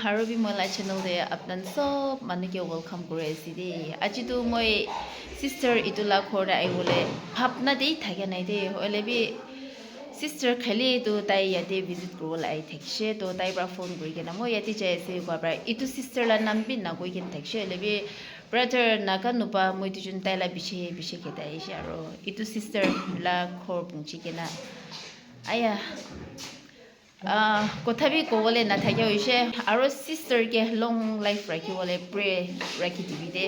Harubi Mola channel de apnan sob manike welcome kore asidi. Aji tu moi sister itula khora ai bole bhapna dei thake nai de ole bi sister khali tu tai yate visit kurol ai thekshe to tai bra phone kuri kena moi yate jai ase kwa bra itu sister la nam bi na koi ken thekshe ole bi brother naga nupa moi tu jun tai la bishe ke dai she aro itu sister la khor pungchi kena aya কথা B ক'বলে নাথাকে হৈছে আৰু সিস্টাৰকে long life ৰাখিবলৈ pray ৰাখি দিবি দে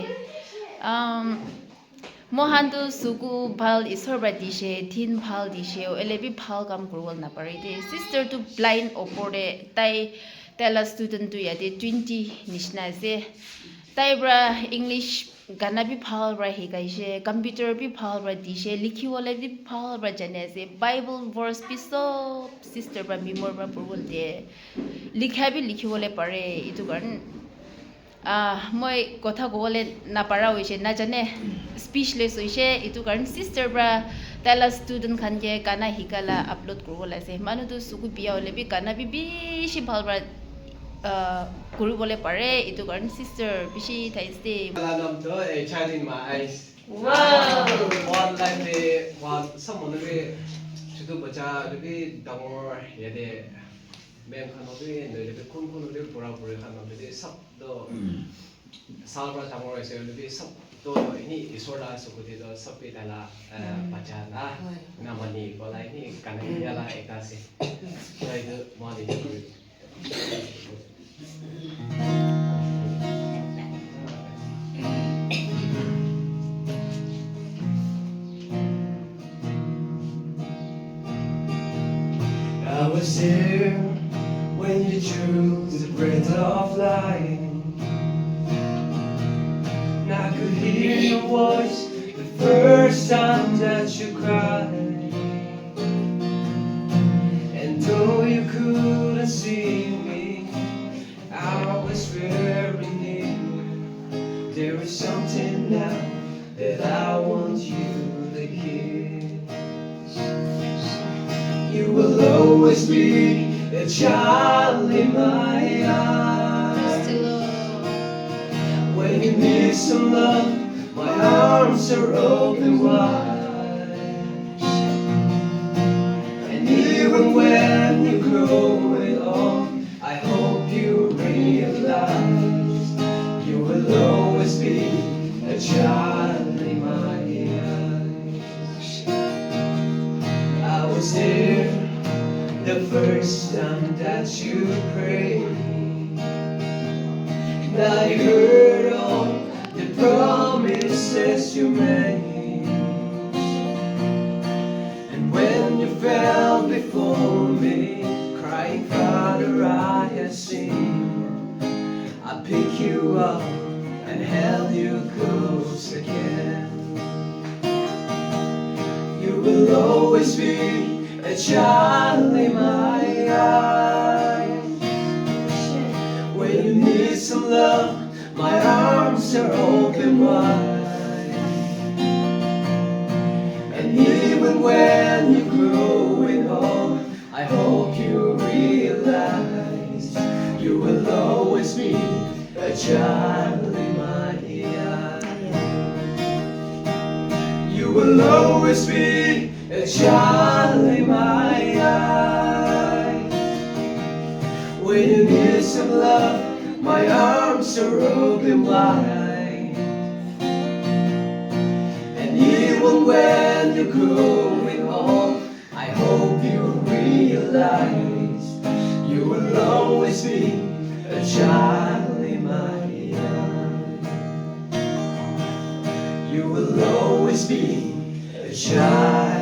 মহানটো চকু ভাল ঈশ্বৰ বা দিছে দিন ভাল দিছে এলেবি ভাল কাম কৰিব নাপাৰে দে সিস্টাৰটো ব্লাইণ্ড ওপৰতে তাইলা ষ্টুডেণ্টটো ইয়াতে 20 নিচিনা আছে তাই পৰা ইংলিছ গানা বি ভাল পৰা শিকাইছে কম্পিউটাৰ বি ভাল পৰা দিছে লিখিবলৈ বি ভাল পৰা জানে আছে বাইবেল ভাৰ্ছ বি চব সিস্টাৰ পৰা মেমৰ পৰা পঢ়িবলৈ দিয়ে লিখা বি লিখিবলৈ পাৰে এইটো কাৰণ মই কথা ক'বলৈ নাপাৰা হৈছে নাজানে স্পীচলেছ হৈছে এইটো কাৰণ সিস্টাৰ পৰা তাইলা ষ্টুডেণ্ট খানকে গানা শিকালা আপলোড কৰিব লাগিছে মানুহটো চকু বিয়া হ'লে বি গানা বি বেছি ভাল পৰা কৰিবলৈ পাৰে এইটো কাৰণ সিস্টাৰ বেছি থাইছে a child in my eyes. Wow! One like the one someone be to do bacha to be damor yade men khano be no be kun be pura pura khano be sab do salva damor ase be sab do ini isola sukudi do sab be dala bacha na namani kola ini kan yala ekta se sai do mani I was there when you chose the breath of life. And I could hear your voice the first time that you cried. And though you couldn't see me, I was very near. There is something now that I want you to hear. You will always be a child in my eyes. When you need some love, my arms are open wide. And even when you grow old, I hope you realize you will always be a child in my eyes. I was there the first time that you prayed, and I heard all the promises you made. And when you fell before me, crying, Father, I have sinned, I picked you up and held you close again. You will always be a child in my eyes. When you need some love, my arms are open wide. And even when you're growing old, I hope you realize you will always be a child in my eyes. You will always be a child in my eyes. When you need some love, my arms are open wide. And even when you're growing old, I hope you realize you will always be a child in my eyes. You will always be a child.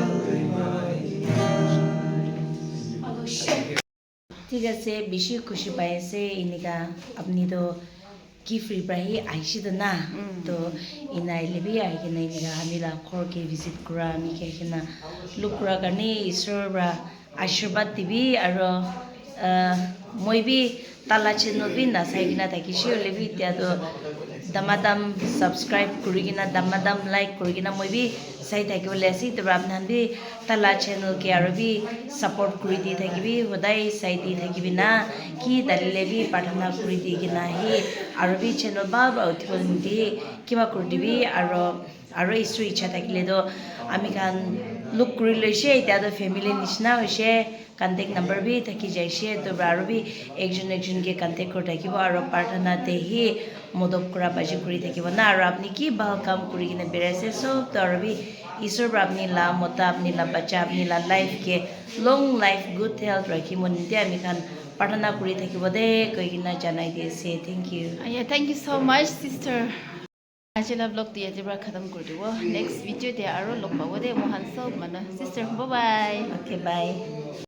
ঠিক আছে বেশি খুশি পাইছে ইনিকা আপনি তো কি free প্রাহি আইসিদ না তো ইনাইলে বি আইকিনা ইনিকা আমিলা খরকে ভিজিট করা আমি কেকিনা লুক করা কারণে ঈশ্বর বা আশীর্বাদ দিবি আর মই বি তালা চেনো বি না চাইকিনা থাকিছি হলে বি এতিয়া তো damadam subscribe kurigina damadam like kurigina moi bi sai thakibole ase to ramnan bi tala channel ke arobi support kuri di thakibi hodai sai di thakibina ki dalile bi pathana kuri di kina hi arobi channel ba uthibol di kiba kuri dibi aro isu icha thakile do ami kan look kuri loise eta do family nishna hoise contact number bi thaki jaise to arobi ekjon ke contact kor thakibo aro pathana te hi modok kura baji kuri thakibo na aro apni ki bhal kam kuri kina beraise so to arobi isor apni la mota apni la bacha apni la life ke long life good health rakhi monite ami kan pathana kuri thakibo de koi kina janai diase thank you Yeah, thank you so much, sister. Ajila vlog to yatibra khatam kuri dibo. Next video te aro log pawo de mohan sob mana. Sister, bye bye. okay bye